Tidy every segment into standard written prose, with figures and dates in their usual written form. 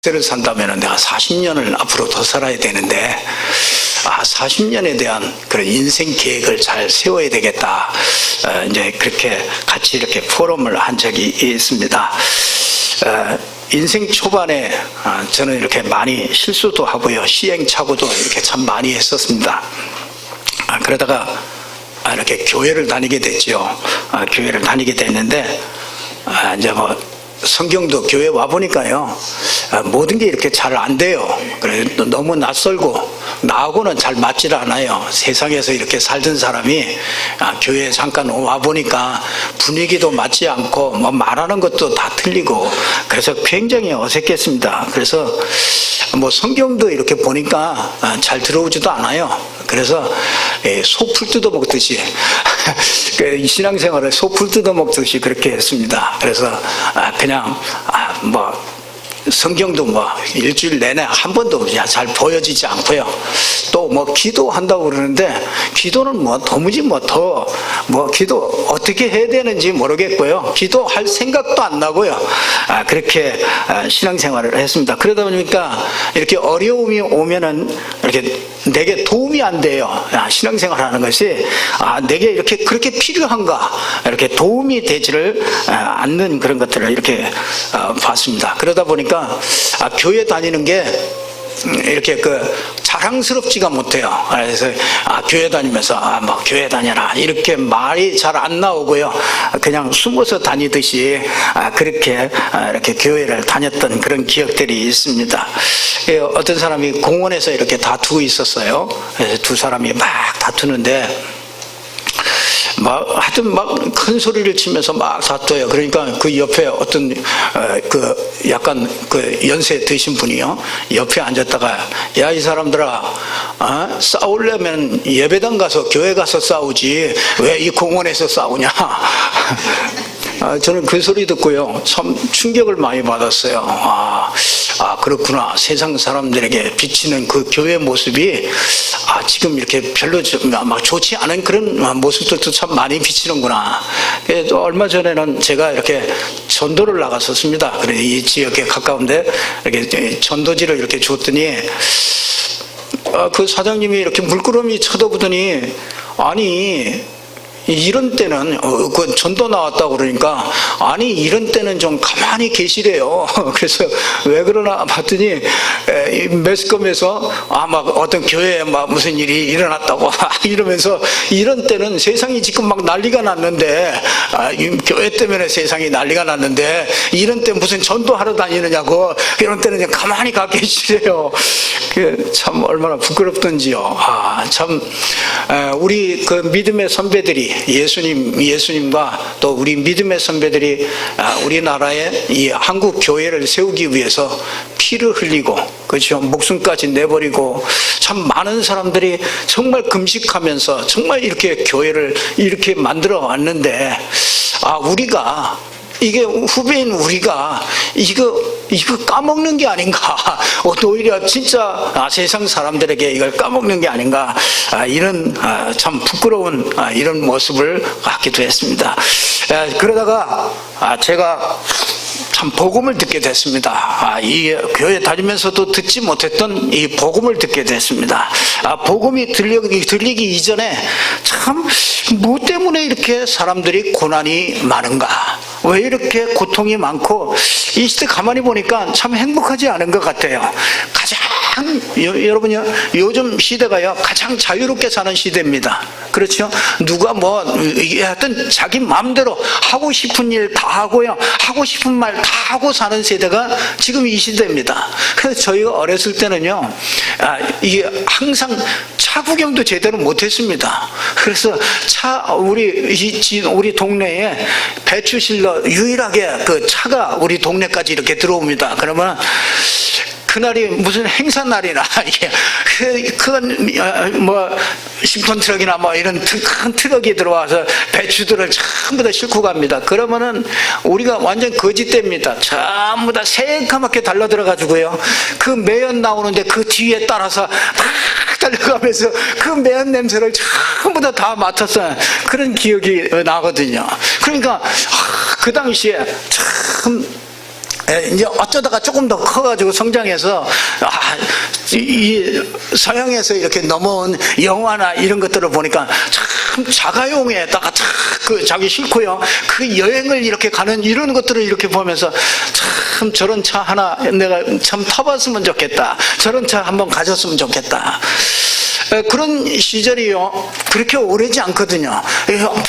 세를 산다면 내가 40년을 앞으로 더 살아야 되는데 40년에 대한 그런 인생 계획을 잘 세워야 되겠다. 이제 그렇게 같이 이렇게 포럼을 한 적이 있습니다. 인생 초반에 저는 이렇게 많이 실수도 하고요, 시행착오도 이렇게 참 많이 했었습니다. 그러다가 이렇게 교회를 다니게 됐죠. 교회를 다니게 됐는데 이제 뭐 성경도 교회 와 보니까요, 모든 게 이렇게 잘 안 돼요. 그래 너무 낯설고 나하고는 잘 맞질 않아요. 세상에서 이렇게 살던 사람이 교회에 잠깐 와 보니까 분위기도 맞지 않고 뭐 말하는 것도 다 틀리고, 그래서 굉장히 어색했습니다. 그래서 뭐 성경도 이렇게 보니까 잘 들어오지도 않아요. 그래서 소풀 뜯어 먹듯이 신앙생활을 소풀 뜯어 먹듯이 그렇게 했습니다. 그래서 그냥 뭐 성경도 뭐 일주일 내내 한 번도 잘 보여지지 않고요. 또 뭐 기도한다고 그러는데 기도는 뭐 도무지 기도 어떻게 해야 되는지 모르겠고요. 기도할 생각도 안 나고요. 그렇게 신앙생활을 했습니다. 그러다 보니까 이렇게 어려움이 오면은 이렇게 내게 도움이 안 돼요. 신앙생활 하는 것이 내게 이렇게 그렇게 필요한가, 이렇게 도움이 되지를 않는 그런 것들을 이렇게 봤습니다. 그러다 보니까 교회 다니는 게 이렇게 자랑스럽지가 못해요. 그래서 교회 다니면서 뭐 교회 다녀라 이렇게 말이 잘 안 나오고요. 그냥 숨어서 다니듯이 그렇게 이렇게 교회를 다녔던 그런 기억들이 있습니다. 어떤 사람이 공원에서 이렇게 다투고 있었어요. 그래서 두 사람이 막 다투는데 하여튼 큰 소리를 치면서 막 다퉈요. 그러니까 그 옆에 어떤 약간 연세 드신 분이요, 옆에 앉았다가 야, 이 사람들아, 싸우려면 예배당 가서 교회 가서 싸우지 왜 이 공원에서 싸우냐. 저는 그 소리 듣고요, 참 충격을 많이 받았어요. 그렇구나. 세상 사람들에게 비치는 그 교회 모습이 지금 이렇게 별로 막 좋지 않은 그런 모습들도 참 많이 비치는구나. 또 얼마 전에는 제가 이렇게 전도를 나갔었습니다. 그래 이 지역에 가까운데 이렇게 전도지를 이렇게 줬더니 그 사장님이 이렇게 물끄러미 쳐다보더니, 아니 이런 때는 그 전도 나왔다고 그러니까 아니 이런 때는 좀 가만히 계시래요. 그래서 왜 그러나 봤더니 매스컴에서 막 어떤 교회에 막 무슨 일이 일어났다고 이러면서, 이런 때는 세상이 지금 막 난리가 났는데 교회 때문에 세상이 난리가 났는데 이런 때 무슨 전도하러 다니느냐고, 이런 때는 그냥 가만히 가 계시래요. 참 얼마나 부끄럽던지요. 참 우리 그 믿음의 선배들이, 예수님과 또 우리 믿음의 선배들이 우리나라의 이 한국 교회를 세우기 위해서 피를 흘리고, 그렇죠, 목숨까지 내버리고 참 많은 사람들이 정말 금식하면서 정말 이렇게 교회를 이렇게 만들어 왔는데, 우리가 이게 후배인 우리가 이거 까먹는 게 아닌가, 오히려 진짜 세상 사람들에게 이걸 까먹는 게 아닌가, 이런 참 부끄러운 이런 모습을 갖기도 했습니다. 그러다가 제가 참 복음을 듣게 됐습니다. 이 교회 다니면서도 듣지 못했던 이 복음을 듣게 됐습니다. 복음이 들리기 이전에 참 뭐 때문에 이렇게 사람들이 고난이 많은가, 왜 이렇게 고통이 많고, 이 시대 가만히 보니까 참 행복하지 않은 것 같아요. 여러분, 요즘 시대가요 가장 자유롭게 사는 시대입니다. 그렇죠? 누가 하여튼 자기 마음대로 하고 싶은 일 다 하고요, 하고 싶은 말 다 하고 사는 세대가 지금 이 시대입니다. 그래서 저희가 어렸을 때는요, 이게 항상 차 구경도 제대로 못했습니다. 그래서 우리 동네에 배추 실러 유일하게 그 차가 우리 동네까지 이렇게 들어옵니다. 그러면 그날이 무슨 행사 날이나 이게 큰 10톤 트럭이나 이런 큰 트럭이 들어와서 배추들을 전부 다 싣고 갑니다. 그러면은 우리가 완전 거짓됩니다. 전부 다 새까맣게 달려들어가지고요, 그 매연 나오는데 그 뒤에 따라서 막 달려가면서 그 매연 냄새를 전부 다 맡았어요. 그런 기억이 나거든요. 그러니까 그 당시에 참 이제 어쩌다가 조금 더 커가지고 성장해서 이 서양에서 이렇게 넘어온 영화나 이런 것들을 보니까 참 자가용에다가 참 그 자기 싫고요 그 여행을 이렇게 가는 이런 것들을 이렇게 보면서 참 저런 차 하나 내가 참 타봤으면 좋겠다, 저런 차 한번 가졌으면 좋겠다. 그런 시절이요 그렇게 오래지 않거든요.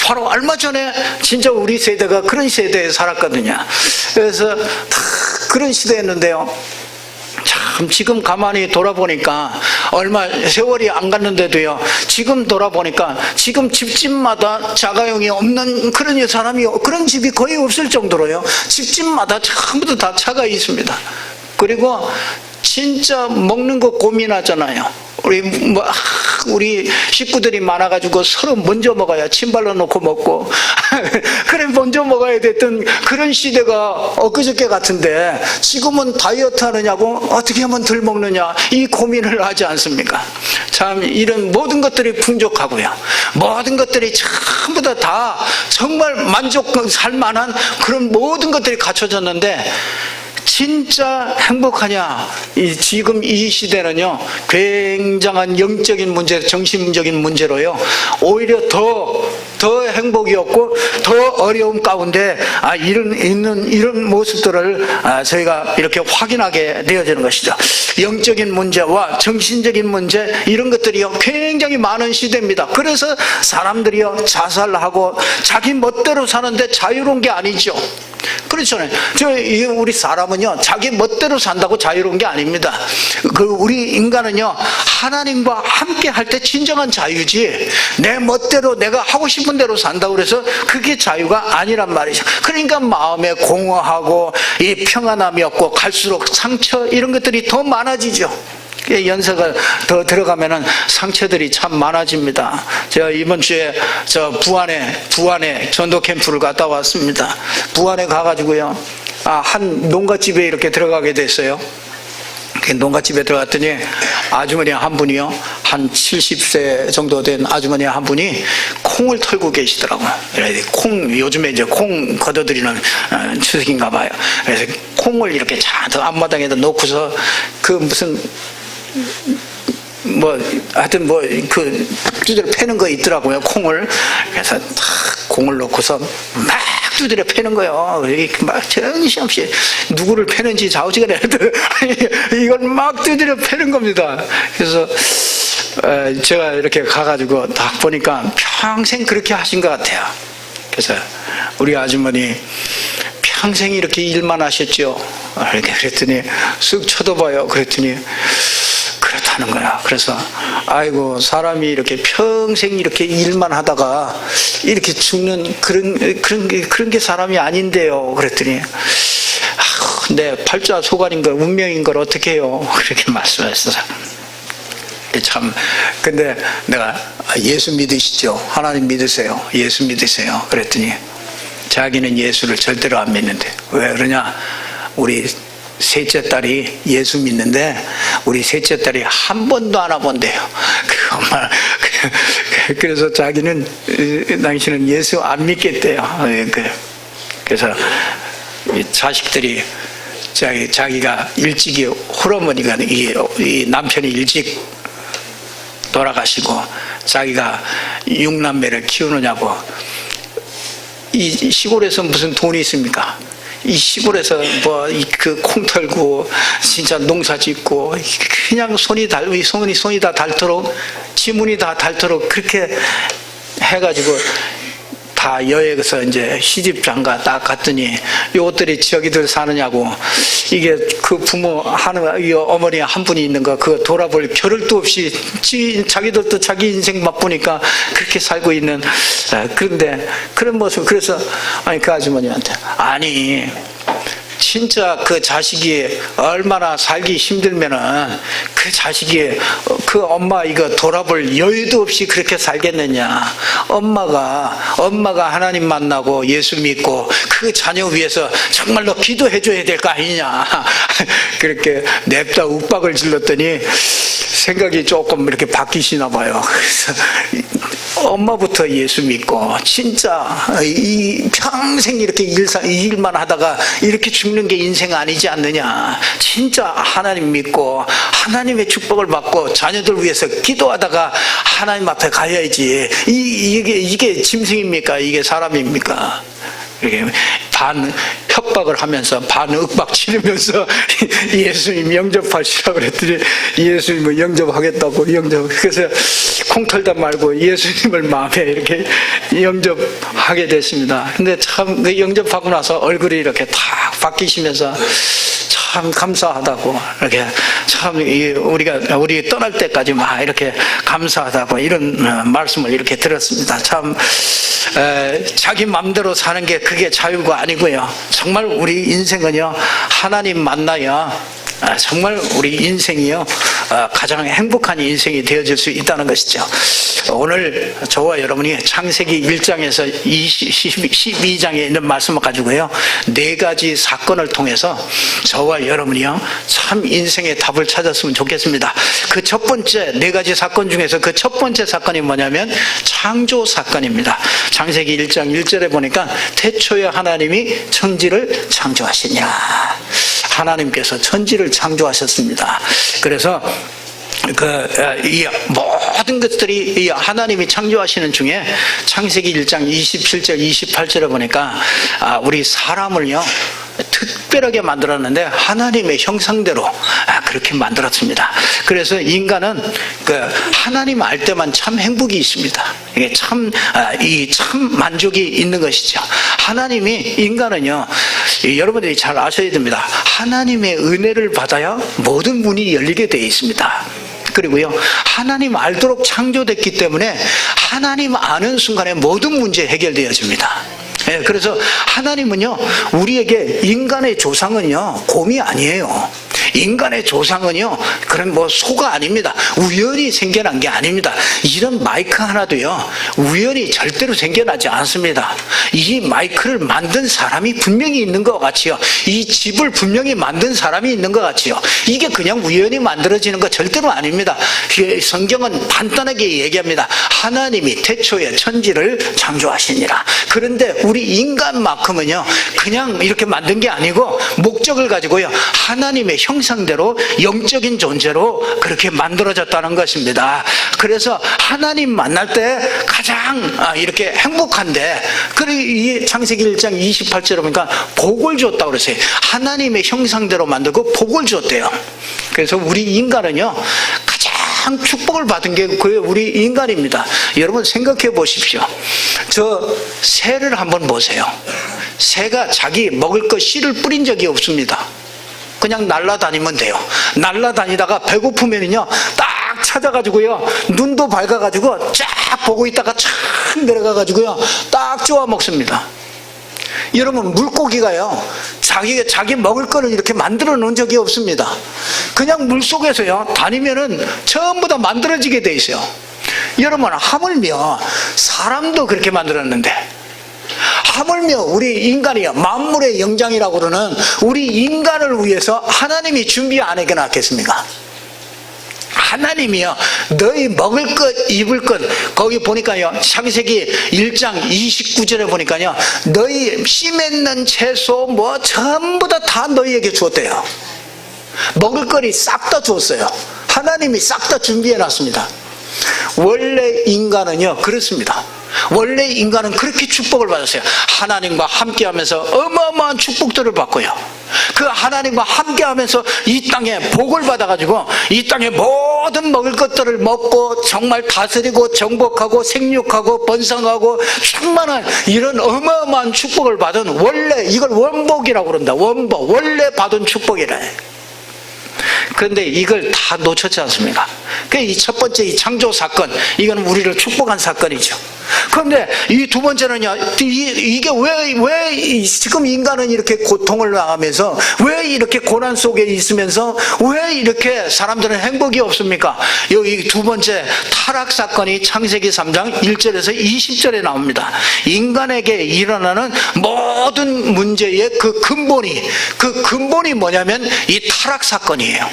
바로 얼마 전에 진짜 우리 세대가 그런 세대에 살았거든요. 그래서 다 그런 시대였는데요, 참 지금 가만히 돌아보니까 얼마 세월이 안 갔는데도요, 지금 돌아보니까 지금 집집마다 자가용이 없는 그런 사람이, 그런 집이 거의 없을 정도로요 집집마다 전부 다 차가 있습니다. 그리고 진짜 먹는 거 고민하잖아요. 우리 식구들이 많아가지고 서로 먼저 먹어야 침발라 놓고 먹고 그래 먼저 먹어야 됐던 그런 시대가 엊그저께 같은데, 지금은 다이어트 하느냐고 어떻게 하면 덜 먹느냐 이 고민을 하지 않습니까? 참 이런 모든 것들이 풍족하고요, 모든 것들이 전부 다 정말 만족할 만한 그런 모든 것들이 갖춰졌는데, 진짜 행복하냐? 지금 이 시대는요 굉장한 영적인 문제, 정신적인 문제로요 오히려 더 행복이 없고 더 어려움 가운데 이런 모습들을 저희가 이렇게 확인하게 되어지는 것이죠. 영적인 문제와 정신적인 문제, 이런 것들이요 굉장히 많은 시대입니다. 그래서 사람들이요 자살하고 자기 멋대로 사는데 자유로운 게 아니죠. 그렇잖아요. 우리 사람은요 자기 멋대로 산다고 자유로운 게 아닙니다. 우리 인간은요 하나님과 함께 할 때 진정한 자유지, 내 멋대로 내가 하고 싶은 대로 산다고 그래서 그게 자유가 아니란 말이죠. 그러니까 마음에 공허하고 이 평안함이 없고 갈수록 상처, 이런 것들이 더 많아지죠. 연세가 더 들어가면은 상처들이 참 많아집니다. 제가 이번 주에 부안에 전도 캠프를 갔다 왔습니다. 부안에 가가지고요 한 농가집에 이렇게 들어가게 됐어요. 농가집에 들어갔더니 아주머니 한 분이요, 한 70세 정도 된 아주머니 한 분이 콩을 털고 계시더라고요. 요즘에 이제 콩 걷어들이는 추석인가 봐요. 그래서 콩을 이렇게 잔뜩 앞마당에다 놓고서 하여튼 두드려 패는 거 있더라고요, 콩을. 그래서 탁 공을 놓고서 막 두드려 패는 거예요. 막 정신없이 누구를 패는지 좌우지간에 이걸 막 두드려 패는 겁니다. 그래서 제가 이렇게 가가지고 딱 보니까 평생 그렇게 하신 것 같아요. 그래서 우리 아주머니 평생 이렇게 일만 하셨죠. 이렇게 그랬더니 쓱 쳐다봐요. 그랬더니 그렇다는 거야. 그래서 아이고, 사람이 이렇게 평생 이렇게 일만 하다가 이렇게 죽는 그런 게 사람이 아닌데요. 그랬더니 내 팔자 소관인 걸, 운명인 걸 어떻게 해요? 그렇게 말씀했어요. 참, 근데 내가 예수 믿으시죠? 하나님 믿으세요? 예수 믿으세요? 그랬더니 자기는 예수를 절대로 안 믿는데. 왜 그러냐? 우리 셋째 딸이 예수 믿는데 우리 셋째 딸이 한 번도 안 와본대요. 그래서 자기는 당신은 예수 안 믿겠대요. 그래서 자식들이 자기가 일찍이, 홀어머니가 이 남편이 일찍 돌아가시고 자기가 6남매를 키우느냐고. 이 시골에서 무슨 돈이 있습니까? 이 시골에서 콩 털고 진짜 농사 짓고 그냥 손이 다 닳도록, 지문이 다 닳도록 그렇게 해가지고 다 여행에서 이제 시집장가 딱 갔더니 요것들이 저기들 사느냐고. 이게 그 부모 이 어머니 한 분이 있는 거 그거 돌아볼 겨를도 없이 자기들도 자기 인생 맛보니까 그렇게 살고 있는. 그런데 그런 모습. 그래서 그 아주머니한테 진짜 그 자식이 얼마나 살기 힘들면은 그 자식이 그 엄마 이거 돌아볼 여유도 없이 그렇게 살겠느냐. 엄마가 하나님 만나고 예수 믿고 그 자녀 위해서 정말로 기도해 줘야 될 거 아니냐. 그렇게 냅다 욱박을 질렀더니 생각이 조금 이렇게 바뀌시나 봐요. 그래서 엄마부터 예수 믿고 진짜 이 평생 이렇게 일만 하다가 이렇게 죽는 게 인생 아니지 않느냐. 진짜 하나님 믿고 하나님의 축복을 받고 자녀들 위해서 기도하다가 하나님 앞에 가야지. 이게 짐승입니까? 이게 사람입니까? 이렇게 반 협박을 하면서 반 윽박 치르면서 예수님 영접하시라고 그랬더니 예수님을 영접하겠다고 그래서 콩 털다 말고 예수님을 마음에 이렇게 영접하게 됐습니다. 근데 참 그 영접하고 나서 얼굴이 이렇게 탁 바뀌시면서 참 감사하다고 이렇게 참 우리 떠날 때까지 막 이렇게 감사하다고 이런 말씀을 이렇게 들었습니다. 참 자기 마음대로 사는 게 그게 자유가 아니고요. 정말 우리 인생은요 하나님 만나야 정말 우리 인생이요 가장 행복한 인생이 되어질 수 있다는 것이죠. 오늘 저와 여러분이 창세기 1장에서 12장에 있는 말씀을 가지고요 4가지 사건을 통해서 저와 여러분이요 참 인생의 답을 찾았으면 좋겠습니다. 그 첫 번째 4가지 사건 중에서 그 첫 번째 사건이 뭐냐면 창조 사건입니다. 창세기 1장 1절에 보니까 태초에 하나님이 천지를 창조하시니라. 하나님께서 천지를 창조하셨습니다. 그래서 이 모든 것들이 이 하나님이 창조하시는 중에 창세기 1장 27절 28절에 보니까 우리 사람을요 특별하게 만들었는데 하나님의 형상대로 그렇게 만들었습니다. 그래서 인간은 하나님 알 때만 참 행복이 있습니다. 이게 참 만족이 있는 것이죠. 하나님이 인간은요 여러분들이 잘 아셔야 됩니다. 하나님의 은혜를 받아야 모든 문이 열리게 되어 있습니다. 그리고요 하나님 알도록 창조됐기 때문에 하나님 아는 순간에 모든 문제 해결되어집니다. 그래서 하나님은요 우리에게 인간의 조상은요 곰이 아니에요. 인간의 조상은요 그런 소가 아닙니다. 우연히 생겨난 게 아닙니다. 이런 마이크 하나도요 우연히 절대로 생겨나지 않습니다. 이 마이크를 만든 사람이 분명히 있는 것 같이요, 이 집을 분명히 만든 사람이 있는 것 같이요, 이게 그냥 우연히 만들어지는 거 절대로 아닙니다. 성경은 간단하게 얘기합니다. 하나님이 태초에 천지를 창조하시니라. 그런데 우리 인간만큼은요 그냥 이렇게 만든 게 아니고 목적을 가지고요 하나님의 형상대로 영적인 존재로 그렇게 만들어졌다는 것입니다. 그래서 하나님 만날 때 가장 이렇게 행복한데, 그리고 이 창세기 1장 28절에 보니까 복을 줬다고 그랬어요. 하나님의 형상대로 만들고 복을 줬대요. 그래서 우리 인간은요 가장 축복을 받은 게 우리 인간입니다. 여러분 생각해 보십시오. 저 새를 한번 보세요. 새가 자기 먹을 것 씨를 뿌린 적이 없습니다. 그냥 날아다니면 돼요. 날아다니다가 배고프면은요 딱 찾아가지고요 눈도 밝아가지고 쫙 보고 있다가 쫙 내려가가지고요 딱 쪼아 먹습니다. 여러분 물고기가요 자기 먹을 거를 이렇게 만들어 놓은 적이 없습니다. 그냥 물속에서요 다니면은 전부 다 만들어지게 돼 있어요. 여러분 하물며 사람도 그렇게 만들었는데, 하물며 우리 인간이요 만물의 영장이라고 그러는 우리 인간을 위해서 하나님이 준비 안 해놨겠습니까? 하나님이요 너희 먹을 것 입을 것, 거기 보니까요 창세기 1장 29절에 보니까요 너희 씨 맺는 채소 전부 다 너희에게 주었대요. 먹을 거리 싹 다 주었어요. 하나님이 싹 다 준비해 놨습니다. 원래 인간은요 그렇습니다. 원래 인간은 그렇게 축복을 받았어요. 하나님과 함께하면서 어마어마한 축복들을 받고요, 그 하나님과 함께하면서 이 땅에 복을 받아가지고 이 땅에 모든 먹을 것들을 먹고 정말 다스리고 정복하고 생육하고 번성하고 충만한 이런 어마어마한 축복을 받은, 원래 이걸 원복이라고 그런다. 원복, 원래 받은 축복이래. 그런데 이걸 다 놓쳤지 않습니까? 이 첫 번째 이 창조 사건, 이건 우리를 축복한 사건이죠. 그런데 이 두 번째는요, 이게 왜 지금 인간은 이렇게 고통을 당하면서, 왜 이렇게 고난 속에 있으면서, 왜 이렇게 사람들은 행복이 없습니까? 여기 두 번째 타락 사건이 창세기 3장 1절에서 20절에 나옵니다. 인간에게 일어나는 모든 문제의 그 근본이 뭐냐면 이 타락 사건이에요.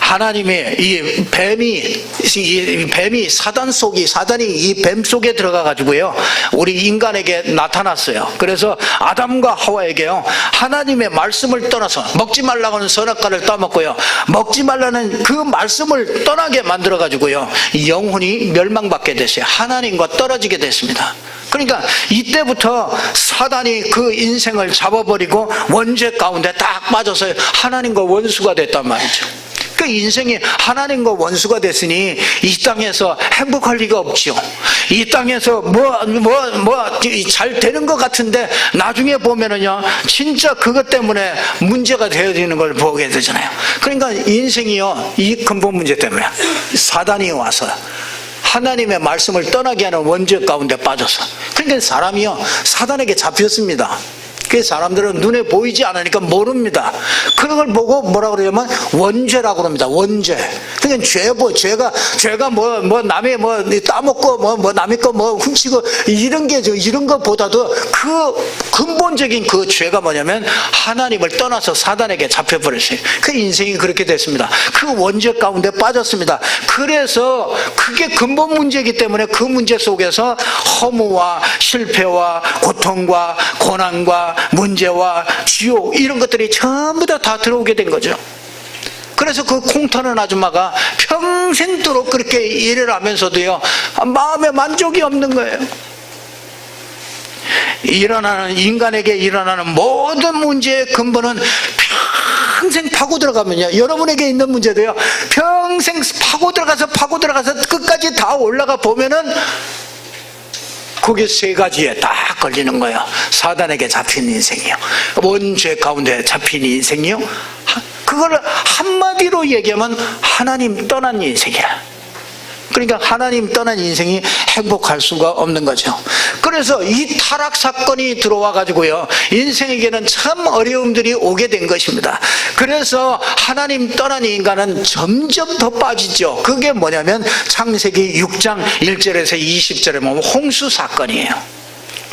하나님의 이 뱀이 사단이 이 뱀 속에 들어가 가지고요, 우리 인간에게 나타났어요. 그래서 아담과 하와에게요, 하나님의 말씀을 떠나서 먹지 말라고 하는 선악과를 따먹고요, 먹지 말라는 그 말씀을 떠나게 만들어 가지고요, 영혼이 멸망받게 됐어요. 하나님과 떨어지게 됐습니다. 그러니까 이때부터 사단이 그 인생을 잡아버리고 원죄 가운데 딱 빠져서 하나님과 원수가 됐단 말이죠. 그 인생이 하나님과 원수가 됐으니 이 땅에서 행복할 리가 없죠. 이 땅에서 잘 되는 것 같은데 나중에 보면은요, 진짜 그것 때문에 문제가 되어지는 걸 보게 되잖아요. 그러니까 인생이요, 이 근본 문제 때문에 사단이 와서 하나님의 말씀을 떠나게 하는 원죄 가운데 빠져서, 그러니까 사람이요, 사단에게 잡혔습니다. 그 사람들은 눈에 보이지 않으니까 모릅니다. 그런 걸 보고 뭐라 그러냐면 원죄라고 그럽니다. 원죄. 그러니까 죄가 남의 따먹고 남의 거 훔치고 이런 것보다도 그 근본적인 그 죄가 뭐냐면 하나님을 떠나서 사단에게 잡혀버렸어요. 그 인생이 그렇게 됐습니다. 그 원죄 가운데 빠졌습니다. 그래서 그게 근본 문제이기 때문에 그 문제 속에서 허무와 실패와 고통과 고난과 문제와 지옥, 이런 것들이 전부 다 들어오게 된 거죠. 그래서 그 콩터는 아줌마가 평생도록 그렇게 일을 하면서도요, 마음에 만족이 없는 거예요. 인간에게 일어나는 모든 문제의 근본은 평생 파고 들어가면요, 여러분에게 있는 문제도요, 평생 파고 들어가서 끝까지 다 올라가 보면은 그게 세 가지에 딱 걸리는 거예요. 사단에게 잡힌 인생이요, 원죄 가운데 잡힌 인생이요, 그걸 한마디로 얘기하면 하나님 떠난 인생이야. 그러니까 하나님 떠난 인생이 행복할 수가 없는 거죠. 그래서 이 타락 사건이 들어와 가지고요, 인생에게는 참 어려움들이 오게 된 것입니다. 그래서 하나님 떠난 인간은 점점 더 빠지죠. 그게 뭐냐면 창세기 6장 1절에서 20절에 보면 홍수 사건이에요.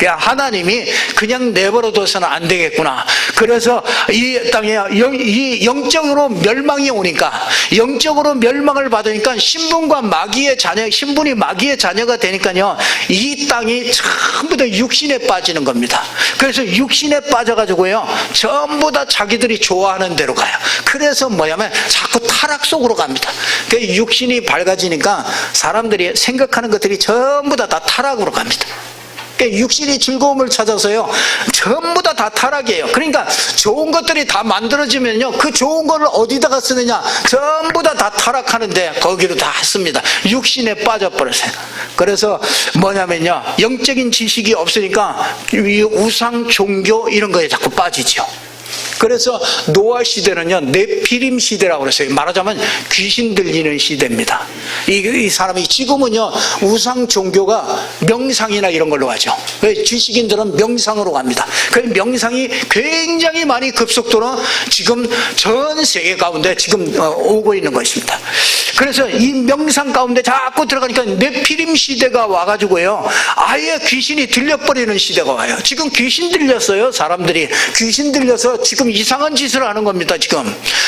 하나님이 그냥 내버려둬서는 안 되겠구나. 그래서 이 땅에 영적으로 멸망이 오니까, 영적으로 멸망을 받으니까 신분이 마귀의 자녀가 되니까요, 이 땅이 전부 다 육신에 빠지는 겁니다. 그래서 육신에 빠져가지고요, 전부 다 자기들이 좋아하는 대로 가요. 그래서 뭐냐면 자꾸 타락 속으로 갑니다. 그 육신이 밝아지니까 사람들이 생각하는 것들이 전부 다 타락으로 갑니다. 육신이 즐거움을 찾아서요, 전부 다 타락이에요. 그러니까 좋은 것들이 다 만들어지면요, 그 좋은 거를 어디다가 쓰느냐, 전부 다 타락하는데 거기로 다 씁니다. 육신에 빠져버렸어요. 그래서 뭐냐면요, 영적인 지식이 없으니까 이 우상 종교 이런 거에 자꾸 빠지죠. 그래서 노아 시대는요, 네피림 시대라고 그랬어요. 말하자면 귀신 들리는 시대입니다. 이 사람이 지금은요, 우상 종교가 명상이나 이런 걸로 가죠. 지식인들은 명상으로 갑니다. 그 명상이 굉장히 많이 급속도로 지금 전 세계 가운데 지금 오고 있는 것입니다. 그래서 이 명상 가운데 자꾸 들어가니까 네피림 시대가 와가지고요, 아예 귀신이 들려버리는 시대가 와요. 지금 귀신 들렸어요. 사람들이 귀신 들려서 지금 이상한 짓을 하는 겁니다.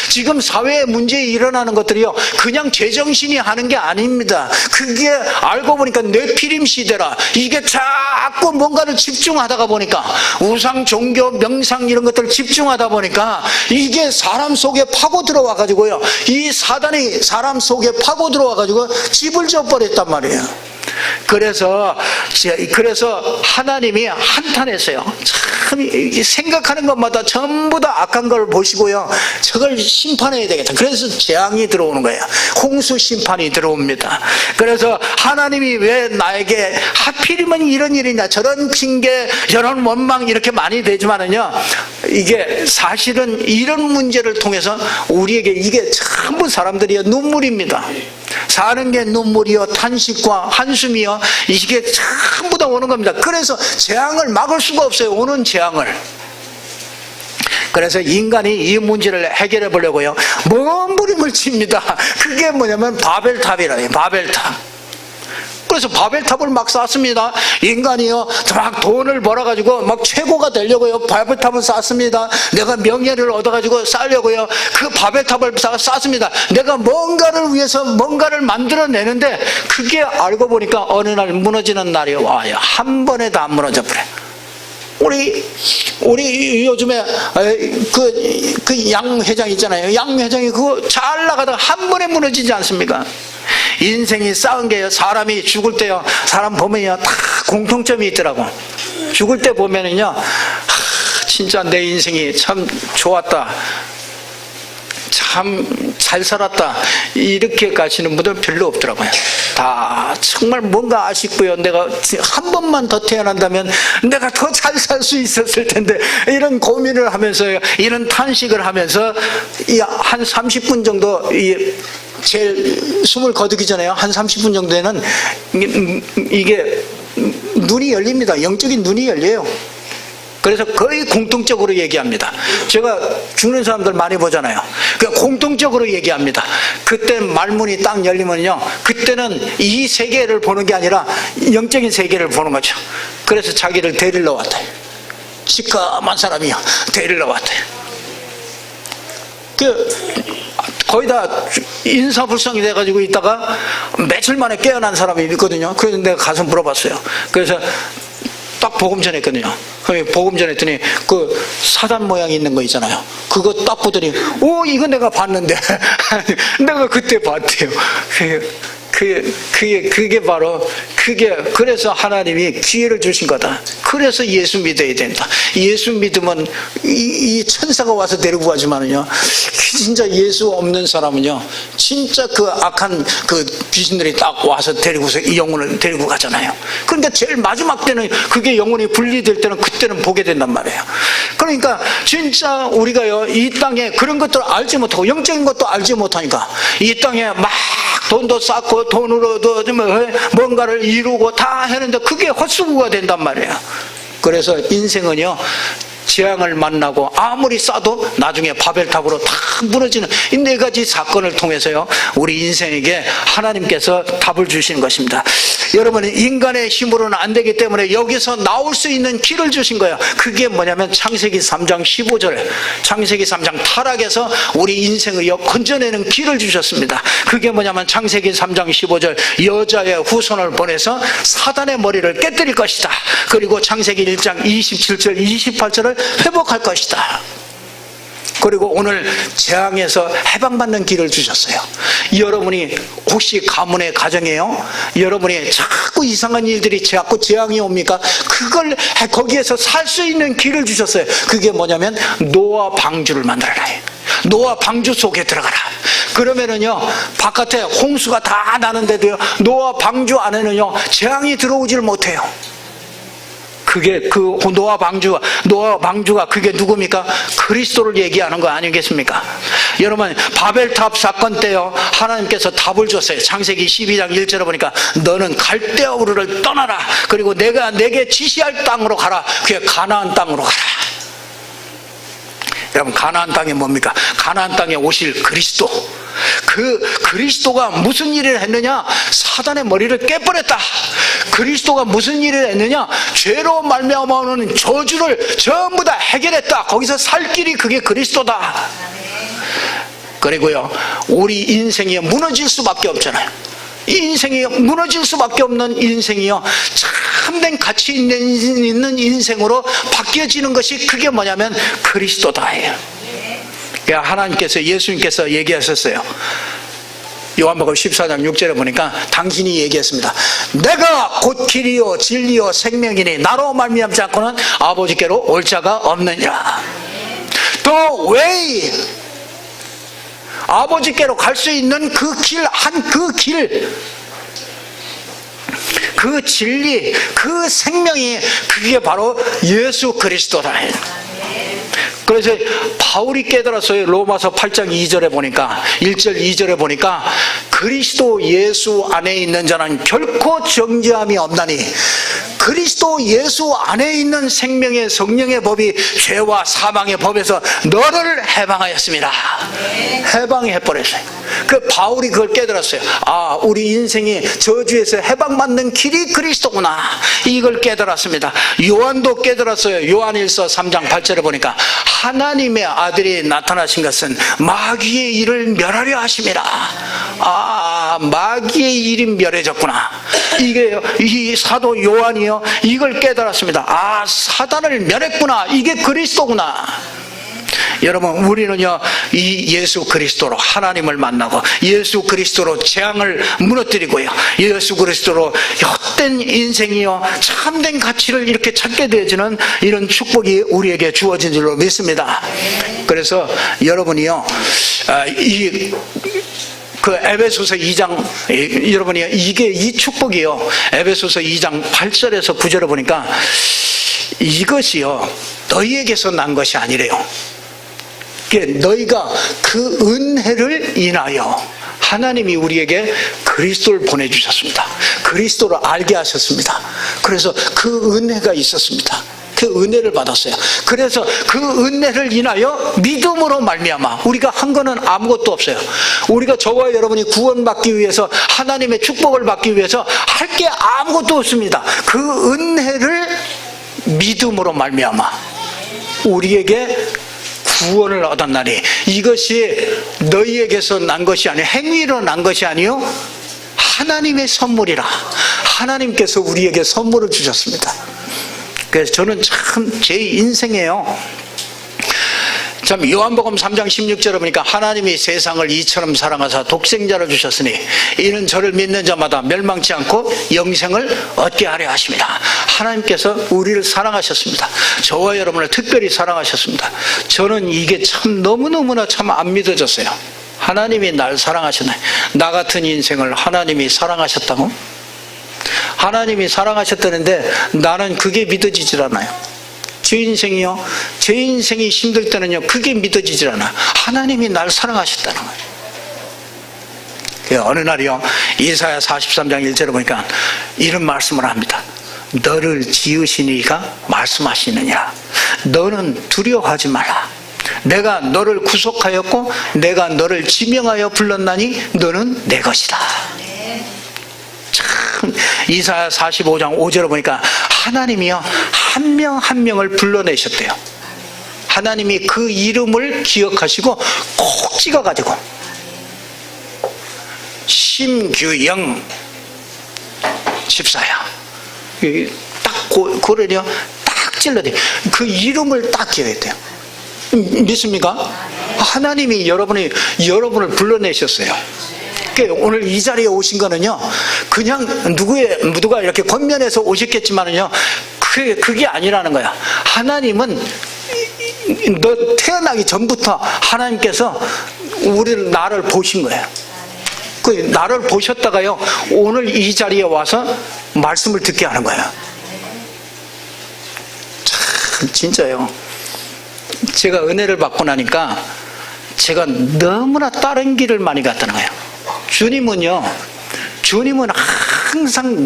지금 사회에 문제 일어나는 것들이요, 그냥 제정신이 하는 게 아닙니다. 그게 알고 보니까 네피림 시대라. 이게 자꾸 뭔가를 집중하다가 보니까, 우상 종교 명상 이런 것들을 집중하다 보니까 이게 사람 속에 파고 들어와 가지고요, 이 사단이 사람 속에 파고 들어와 가지고 집을 져버렸단 말이에요. 그래서 하나님이 한탄했어요. 참 생각하는 것마다 전부 다 악한 걸 보시고요, 저걸 심판해야 되겠다. 그래서 재앙이 들어오는 거예요. 홍수 심판이 들어옵니다. 그래서 하나님이 왜 나에게 하필이면 이런 일이냐, 저런 징계, 저런 원망 이렇게 많이 되지만은요, 이게 사실은 이런 문제를 통해서 우리에게 이게 전부 사람들이 눈물입니다. 사는 게 눈물이요, 탄식과 한숨이요, 이게 전부 다 오는 겁니다. 그래서 재앙을 막을 수가 없어요. 오는 재앙을. 그래서 인간이 이 문제를 해결해 보려고요, 몸부림을 칩니다. 그게 뭐냐면 바벨탑이라요. 바벨탑. 그래서 바벨탑을 막 쌓습니다. 인간이요 막 돈을 벌어가지고 막 최고가 되려고요 바벨탑을 쌓습니다. 내가 명예를 얻어가지고 쌓으려고요 그 바벨탑을 쌓습니다. 내가 뭔가를 위해서 뭔가를 만들어내는데 그게 알고 보니까 어느 날 무너지는 날이 와요. 한 번에 다 무너져 버려요. 우리 요즘에 그 양 회장 있잖아요. 양 회장이 그거 잘 나가다가 한 번에 무너지지 않습니까? 인생이 쌓은 게요. 사람이 죽을 때요. 사람 보면요. 다 공통점이 있더라고. 죽을 때 보면은요. 진짜 내 인생이 참 좋았다. 참 잘 살았다 이렇게 가시는 분들 별로 없더라고요. 다 정말 뭔가 아쉽고요. 내가 한 번만 더 태어난다면 내가 더 잘 살 수 있었을 텐데 이런 고민을 하면서 이런 탄식을 하면서 한 30분 정도 제일 숨을 거두기 전에요. 한 30분 정도에는 이게 눈이 열립니다. 영적인 눈이 열려요. 그래서 거의 공통적으로 얘기합니다. 제가 죽는 사람들 많이 보잖아요. 그러니까 공통적으로 얘기합니다. 그때 말문이 딱 열리면요. 그때는 이 세계를 보는 게 아니라 영적인 세계를 보는 거죠. 그래서 자기를 데리러 왔대요. 시커먼 사람이요. 데리러 왔대요. 거의 다 인사불성이 돼가지고 있다가 며칠 만에 깨어난 사람이 있거든요. 그래서 내가 가서 물어봤어요. 그래서 딱 복음 전했거든요. 복음 전했더니 그 사단 모양이 있는 거 있잖아요. 그거 딱 보더니 이거 내가 봤는데 내가 그때 봤대요. 그게 바로 그래서 하나님이 기회를 주신 거다. 그래서 예수 믿어야 된다. 예수 믿으면 이 천사가 와서 데리고 가지만은요. 진짜 예수 없는 사람은요. 진짜 그 악한 그 귀신들이 딱 와서 데리고서 이 영혼을 데리고 가잖아요. 그러니까 제일 마지막 때는 그게 영혼이 분리될 때는 그때는 보게 된단 말이에요. 그러니까 진짜 우리가요. 이 땅에 그런 것들을 알지 못하고 영적인 것도 알지 못하니까 이 땅에 막 돈도 쌓고 돈으로도 뭔가를 이루고 다 했는데 그게 헛수고가 된단 말이에요. 그래서 인생은요 재앙을 만나고 아무리 쌓아도 나중에 바벨탑으로 다 무너지는 이 네 가지 사건을 통해서요 우리 인생에게 하나님께서 답을 주시는 것입니다. 여러분 인간의 힘으로는 안 되기 때문에 여기서 나올 수 있는 길을 주신 거예요. 그게 뭐냐면 창세기 3장 15절 창세기 3장 타락에서 우리 인생을 건져내는 길을 주셨습니다. 그게 뭐냐면 창세기 3장 15절 여자의 후손을 보내서 사단의 머리를 깨뜨릴 것이다. 그리고 창세기 1장 27절 28절을 회복할 것이다. 그리고 오늘 재앙에서 해방받는 길을 주셨어요. 여러분이 혹시 가문의 가정이에요? 여러분이 자꾸 이상한 일들이 자꾸 재앙이 옵니까? 그걸 거기에서 살 수 있는 길을 주셨어요. 그게 뭐냐면 노아 방주를 만들어라. 노아 방주 속에 들어가라. 그러면은요 바깥에 홍수가 다 나는데도요 노아 방주 안에는요 재앙이 들어오지를 못해요. 그게 그 노아 방주가 그게 누굽니까? 그리스도를 얘기하는 거 아니겠습니까? 여러분 바벨탑 사건 때요 하나님께서 답을 줬어요. 창세기 12장 1절에 보니까 너는 갈대아 우르를 떠나라. 그리고 내가 내게 지시할 땅으로 가라. 그게 가나안 땅으로 가라. 여러분 가나안 땅이 뭡니까? 가나안 땅에 오실 그리스도. 그 그리스도가 무슨 일을 했느냐? 사단의 머리를 깨버렸다. 그리스도가 무슨 일을 했느냐? 죄로 말미암아 오는 저주를 전부 다 해결했다. 거기서 살 길이 그게 그리스도다. 그리고요 우리 인생이 무너질 수밖에 없잖아요. 이 인생이 무너질 수밖에 없는 인생이요 참된 가치 있는 인생으로 바뀌어지는 것이 그게 뭐냐면 그리스도다예요. 하나님께서 예수님께서 얘기하셨어요. 요한복음 14장 6절에 보니까 당신이 얘기했습니다. 내가 곧 길이요 진리요 생명이니 나로 말미암지 않고는 아버지께로 올 자가 없느니라. The way 아버지께로 갈 수 있는 그 길, 그 진리, 그 생명이 그게 바로 예수 그리스도다. 그래서 바울이 깨달았어요. 로마서 8장 2절에 보니까 1절 2절에 보니까 그리스도 예수 안에 있는 자는 결코 정죄함이 없나니 그리스도 예수 안에 있는 생명의 성령의 법이 죄와 사망의 법에서 너를 해방하였습니다. 해방해버렸어요. 그 바울이 그걸 깨달았어요. 아, 우리 인생이 저주에서 해방받는 길이 그리스도구나. 이걸 깨달았습니다. 요한도 깨달았어요. 요한일서 3장 8절에 보니까 하나님의 아들이 나타나신 것은 마귀의 일을 멸하려 하심이라. 아, 마귀의 일이 멸해졌구나. 이게 이 사도 요한이요, 이걸 깨달았습니다. 아, 사단을 멸했구나. 이게 그리스도구나. 여러분, 우리는요, 이 예수 그리스도로 하나님을 만나고 예수 그리스도로 재앙을 무너뜨리고요, 예수 그리스도로 헛된 인생이요 참된 가치를 이렇게 찾게 되어지는 이런 축복이 우리에게 주어진 줄로 믿습니다. 그래서 여러분이요, 그 에베소서 2장, 여러분이 이게 이 축복이요, 에베소서 2장 8절에서 9절에 보니까 이것이요 너희에게서 난 것이 아니래요. 너희가 그 은혜를 인하여 하나님이 우리에게 그리스도를 보내주셨습니다. 그리스도를 알게 하셨습니다. 그래서 그 은혜가 있었습니다. 그 은혜를 받았어요. 그래서 그 은혜를 인하여 믿음으로 말미암아 우리가 한 거는 아무것도 없어요. 우리가 저와 여러분이 구원받기 위해서, 하나님의 축복을 받기 위해서 할 게 아무것도 없습니다. 그 은혜를 믿음으로 말미암아 우리에게 구원을 얻었나니 이것이 너희에게서 난 것이 아니요 행위로 난 것이 아니요 하나님의 선물이라. 하나님께서 우리에게 선물을 주셨습니다. 그래서 저는 참 제 인생에요, 참 요한복음 3장 16절에 보니까 하나님이 세상을 이처럼 사랑하사 독생자를 주셨으니 이는 저를 믿는 자마다 멸망치 않고 영생을 얻게 하려 하십니다. 하나님께서 우리를 사랑하셨습니다. 저와 여러분을 특별히 사랑하셨습니다. 저는 이게 참 너무너무나 참 안 믿어졌어요. 하나님이 날 사랑하셨나요? 나 같은 인생을 하나님이 사랑하셨다고? 하나님이 사랑하셨다는데 나는 그게 믿어지질 않아요. 제 인생이요, 제 인생이 힘들 때는요, 그게 믿어지질 않아. 하나님이 날 사랑하셨다는 거예요. 어느 날이요, 이사야 43장 1절에 보니까 이런 말씀을 합니다. 너를 지으신 이가 말씀하시느니라. 너는 두려워하지 마라. 내가 너를 구속하였고 내가 너를 지명하여 불렀나니 너는 내 것이다. 참, 이사야 45장 5절에 보니까 하나님이요 한 명 한 명을 불러내셨대요. 하나님이 그 이름을 기억하시고 꼭 찍어가지고 심규영 집사야 딱 고래요 딱 찔러대요. 그 이름을 딱 기억했대요. 믿습니까? 하나님이 여러분을 불러내셨어요. 오늘 이 자리에 오신 거는요, 그냥 누가 이렇게 권면해서 오셨겠지만은요, 그게 아니라는 거야. 하나님은 너 태어나기 전부터 하나님께서 나를 보신 거예요. 그 나를 보셨다가요, 오늘 이 자리에 와서 말씀을 듣게 하는 거예요. 참, 진짜요. 제가 은혜를 받고 나니까 제가 너무나 다른 길을 많이 갔다는 거예요. 주님은 항상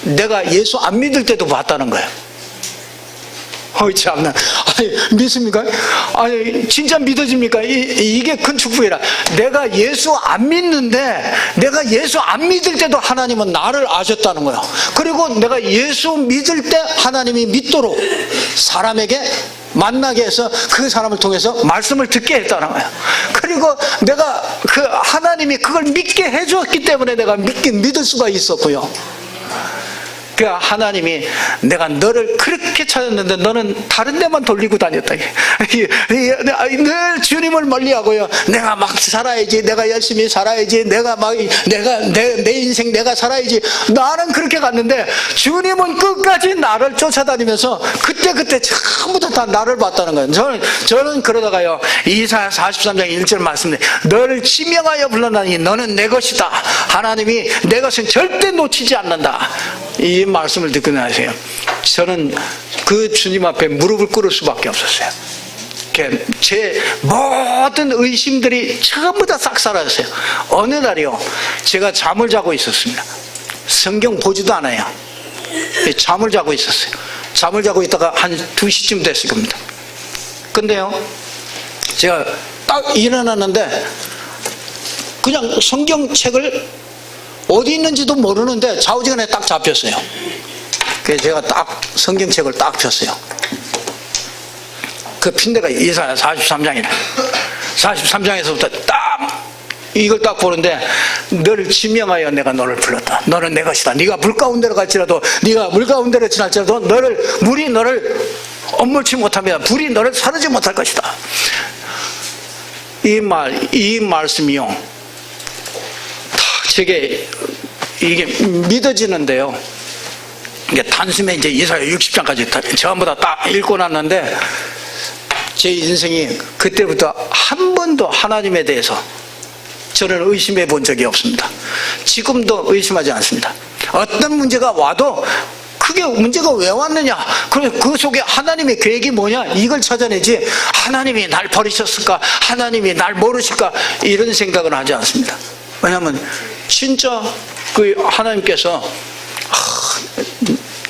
내가 예수 안 믿을 때도 봤다는 거예요. 참나. 믿습니까? 진짜 믿어집니까? 이게 큰 축복이라. 내가 예수 안 믿는데, 내가 예수 안 믿을 때도 하나님은 나를 아셨다는 거예요. 그리고 내가 예수 믿을 때 하나님이 믿도록 사람에게 만나게 해서 그 사람을 통해서 말씀을 듣게 했다는 거예요. 그리고 내가 하나님이 그걸 믿게 해줬기 때문에 내가 믿을 수가 있었고요. 하나님이 내가 너를 그렇게 찾았는데 너는 다른 데만 돌리고 다녔다. 늘 주님을 멀리하고요. 내가 막 살아야지, 내가 열심히 살아야지, 내 인생 내가 살아야지. 나는 그렇게 갔는데 주님은 끝까지 나를 쫓아다니면서 그때 처음부터 다 나를 봤다는 거예요. 저는 그러다가요, 이사야 43장 1절 말씀에 너를 지명하여 불러나니 너는 내 것이다. 하나님이 내 것은 절대 놓치지 않는다. 이 말씀을 듣고 나세요. 저는 그 주님 앞에 무릎을 꿇을 수밖에 없었어요. 제 모든 의심들이 전부 다 싹 사라졌어요. 어느 날이요, 제가 잠을 자고 있었습니다. 성경 보지도 않아요. 잠을 자고 있었어요. 잠을 자고 있다가 한 2시쯤 됐을 겁니다. 근데요, 제가 딱 일어났는데 그냥 성경책을 어디 있는지도 모르는데 좌우지간에 딱 잡혔어요. 그래서 제가 딱 성경책을 딱 폈어요. 그 핀데가 이사야 43장이라. 43장에서부터 딱 이걸 딱 보는데, 너를 지명하여 내가 너를 불렀다. 너는 내 것이다. 네가 물 가운데로 갈지라도, 네가 물 가운데로 지날지라도 물이 너를 엄물치 못하며 불이 너를 사르지 못할 것이다. 이 말씀이요, 제게 이게 믿어지는데요. 이게 단숨에 이제 이사야 60장까지 전부 다 읽고 났는데, 제 인생이 그때부터 한 번도 하나님에 대해서 저는 의심해 본 적이 없습니다. 지금도 의심하지 않습니다. 어떤 문제가 와도 그게 문제가 왜 왔느냐, 그럼 그 속에 하나님의 계획이 뭐냐, 이걸 찾아내지 하나님이 날 버리셨을까, 하나님이 날 모르실까, 이런 생각은 하지 않습니다. 왜냐하면 진짜 그 하나님께서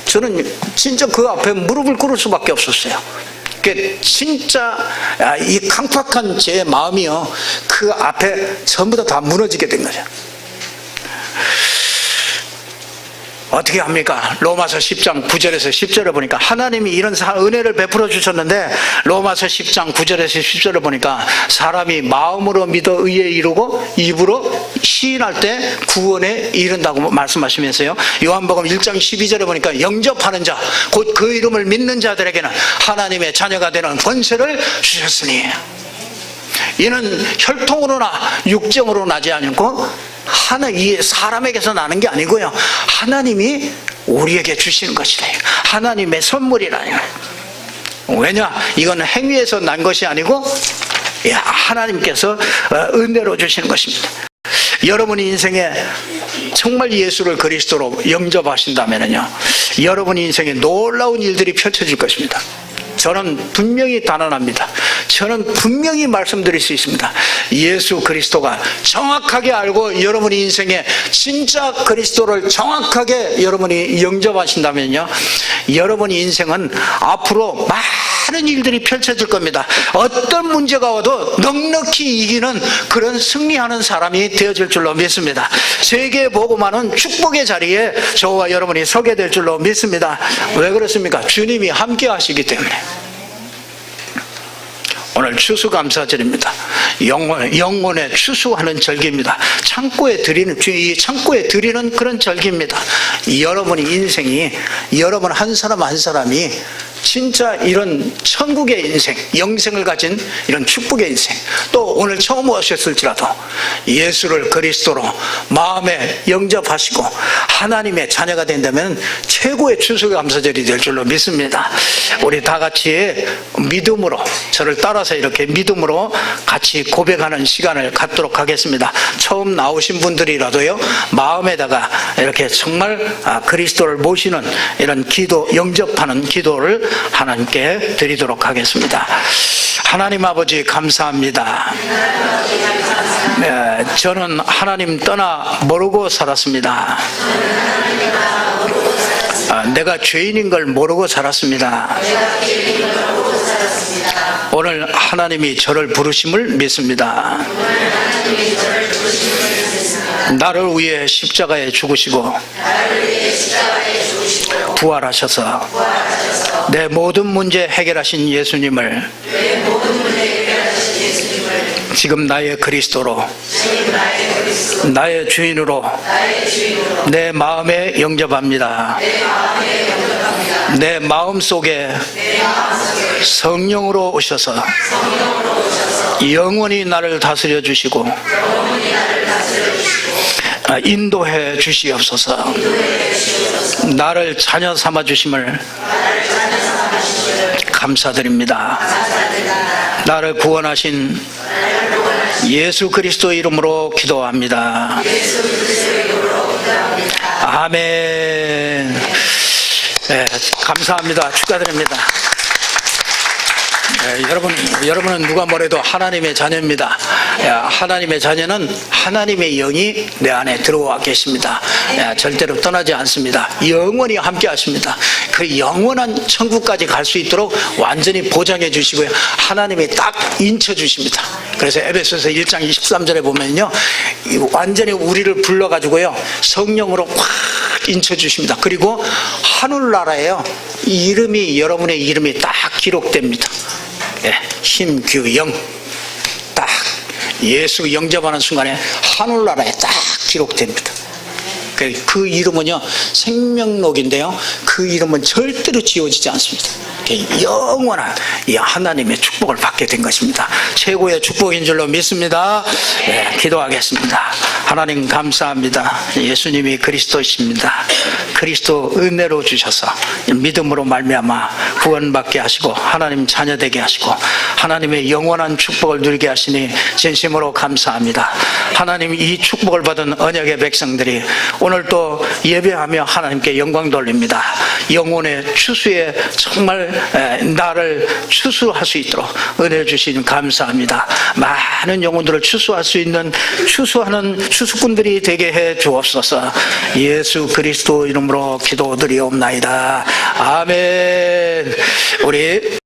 저는 진짜 그 앞에 무릎을 꿇을 수밖에 없었어요. 진짜 이 강팍한 제 마음이요, 그 앞에 전부 다 무너지게 된 거죠. 어떻게 합니까? 로마서 10장 9절에서 10절을 보니까 하나님이 이런 은혜를 베풀어 주셨는데, 로마서 10장 9절에서 10절을 보니까 사람이 마음으로 믿어 의에 이르고 입으로 시인할 때 구원에 이른다고 말씀하시면서요, 요한복음 1장 12절에 보니까 영접하는 자, 곧 그 이름을 믿는 자들에게는 하나님의 자녀가 되는 권세를 주셨으니, 이는 혈통으로나 육정으로 나지 않고 이 사람에게서 나는 게 아니고요, 하나님이 우리에게 주시는 것이래요. 하나님의 선물이라요. 왜냐? 이건 행위에서 난 것이 아니고 하나님께서 은혜로 주시는 것입니다. 여러분의 인생에 정말 예수를 그리스도로 영접하신다면요, 여러분 인생에 놀라운 일들이 펼쳐질 것입니다. 저는 분명히 단언합니다. 저는 분명히 말씀드릴 수 있습니다. 예수 그리스도가 정확하게 알고 여러분의 인생에 진짜 그리스도를 정확하게 여러분이 영접하신다면요, 여러분의 인생은 앞으로 많은 일들이 펼쳐질 겁니다. 어떤 문제가 와도 넉넉히 이기는 그런 승리하는 사람이 되어질 줄로 믿습니다. 세계복음화는 축복의 자리에 저와 여러분이 서게 될 줄로 믿습니다. 왜 그렇습니까? 주님이 함께 하시기 때문에. 오늘 추수감사절입니다. 영혼에 추수하는 절기입니다. 창고에 드리는 그런 절기입니다. 여러분의 인생이, 여러분 한 사람 한 사람이 진짜 이런 천국의 인생, 영생을 가진 이런 축복의 인생, 또 오늘 처음 오셨을지라도 예수를 그리스도로 마음에 영접하시고 하나님의 자녀가 된다면 최고의 추수감사절이 될 줄로 믿습니다. 우리 다 같이 믿음으로, 저를 따라서 이렇게 믿음으로 같이 고백하는 시간을 갖도록 하겠습니다. 처음 나오신 분들이라도요, 마음에다가 이렇게 정말 그리스도를 모시는 이런 기도, 영접하는 기도를 하나님께 드리도록 하겠습니다. 하나님 아버지 감사합니다. 네, 저는 하나님 떠나 모르고 살았습니다. 내가 죄인인 걸 모르고 살았습니다. 오늘 하나님이 저를 부르심을 믿습니다. 나를 위해 십자가에 죽으시고 부활하셔서 내 모든 문제 해결하신 예수님을 지금 나의 그리스도로, 나의 주인으로 내 마음에 영접합니다. 내 마음 속에 성령으로 오셔서 영원히 나를 다스려 주시고 인도해 주시옵소서. 나를 자녀 삼아 주심을 감사드립니다. 나를 구원하신 예수 그리스도 이름으로 기도합니다. 아멘. 네, 감사합니다. 축하드립니다. 네. 여러분은 누가 뭐래도 하나님의 자녀입니다. 하나님의 자녀는 하나님의 영이 내 안에 들어와 계십니다. 절대로 떠나지 않습니다. 영원히 함께 하십니다. 그 영원한 천국까지 갈 수 있도록 완전히 보장해 주시고요. 하나님이 딱 인쳐 주십니다. 그래서 에베소서 1장 23절에 보면요, 완전히 우리를 불러가지고요, 성령으로 확 인쳐 주십니다. 그리고 하늘나라에요, 여러분의 이름이 딱 기록됩니다. 힘규영, 딱 예수 영접하는 순간에 하늘나라에 딱 기록됩니다. 그 이름은요, 생명록인데요, 그 이름은 절대로 지워지지 않습니다. 영원한 이 하나님의 축복을 받게 된 것입니다. 최고의 축복인 줄로 믿습니다. 기도하겠습니다. 하나님 감사합니다. 예수님이 그리스도이십니다. 그리스도 은혜로 주셔서 믿음으로 말미암아 구원받게 하시고 하나님 자녀되게 하시고 하나님의 영원한 축복을 누리게 하시니 진심으로 감사합니다. 하나님, 이 축복을 받은 언약의 백성들이 오늘 또 예배하며 하나님께 영광 돌립니다. 영혼의 추수에 정말 나를 추수할 수 있도록 은혜 주시니 감사합니다. 많은 영혼들을 추수할 수 있는 추수하는 추수꾼들이 되게 해 주옵소서. 예수 그리스도 이름으로 기도드리옵나이다. 아멘. 우리